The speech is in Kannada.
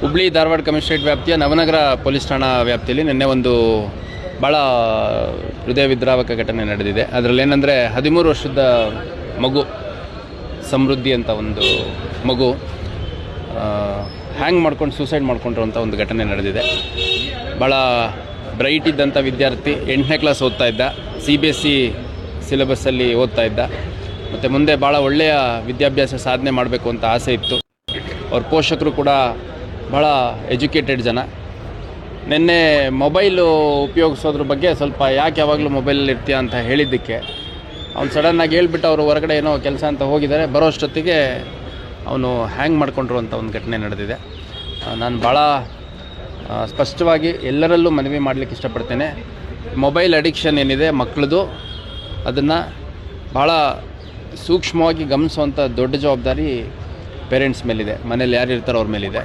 ಹುಬ್ಳಿ ಧಾರವಾಡ ಕಮಿಷನರೇಟ್ ವ್ಯಾಪ್ತಿಯ ನವನಗರ ಪೊಲೀಸ್ ಠಾಣಾ ವ್ಯಾಪ್ತಿಯಲ್ಲಿ ನಿನ್ನೆ ಒಂದು ಭಾಳ ಹೃದಯ ವಿದ್ರಾವಕ ಘಟನೆ ನಡೆದಿದೆ. ಅದರಲ್ಲಿ ಏನಂದರೆ 13 ವರ್ಷದ ಮಗು ಸಮೃದ್ಧಿ ಅಂತ ಒಂದು ಮಗು ಹ್ಯಾಂಗ್ ಮಾಡ್ಕೊಂಡು ಸೂಸೈಡ್ ಮಾಡ್ಕೊಂಡಿರುವಂಥ ಒಂದು ಘಟನೆ ನಡೆದಿದೆ. ಭಾಳ ಬ್ರೈಟ್ ಇದ್ದಂಥ ವಿದ್ಯಾರ್ಥಿ 8ನೇ ಕ್ಲಾಸ್ ಓದ್ತಾ ಇದ್ದ, CBSE ಸಿಲೆಬಸ್ಸಲ್ಲಿ ಓದ್ತಾ ಇದ್ದ. ಮತ್ತು ಮುಂದೆ ಭಾಳ ಒಳ್ಳೆಯ ವಿದ್ಯಾಭ್ಯಾಸ ಸಾಧನೆ ಮಾಡಬೇಕು ಅಂತ ಆಸೆ ಇತ್ತು. ಅವ್ರ ಪೋಷಕರು ಕೂಡ ಭಾಳ ಎಜುಕೇಟೆಡ್ ಜನ. ನಿನ್ನೆ ಮೊಬೈಲು ಉಪಯೋಗಿಸೋದ್ರ ಬಗ್ಗೆ ಸ್ವಲ್ಪ ಯಾಕೆ ಯಾವಾಗಲೂ ಮೊಬೈಲಲ್ಲಿ ಇರ್ತೀಯ ಅಂತ ಹೇಳಿದ್ದಕ್ಕೆ ಅವ್ನು ಸಡನ್ನಾಗಿ ಹೇಳ್ಬಿಟ್ಟು ಅವರು ಹೊರಗಡೆ ಏನೋ ಕೆಲಸ ಅಂತ ಹೋಗಿದ್ದಾರೆ. ಬರೋ ಅಷ್ಟೊತ್ತಿಗೆ ಅವನು ಹ್ಯಾಂಗ್ ಮಾಡ್ಕೊಂಡಿರುವಂಥ ಒಂದು ಘಟನೆ ನಡೆದಿದೆ. ನಾನು ಭಾಳ ಸ್ಪಷ್ಟವಾಗಿ ಎಲ್ಲರಲ್ಲೂ ಮನವಿ ಮಾಡಲಿಕ್ಕೆ ಇಷ್ಟಪಡ್ತೇನೆ. ಮೊಬೈಲ್ ಅಡಿಕ್ಷನ್ ಏನಿದೆ ಮಕ್ಕಳದು, ಅದನ್ನು ಭಾಳ ಸೂಕ್ಷ್ಮವಾಗಿ ಗಮನಿಸುವಂಥ ದೊಡ್ಡ ಜವಾಬ್ದಾರಿ ಪೇರೆಂಟ್ಸ್ ಮೇಲಿದೆ. ಮನೇಲಿ ಯಾರು ಇರ್ತಾರೋ ಅವ್ರ ಮೇಲಿದೆ.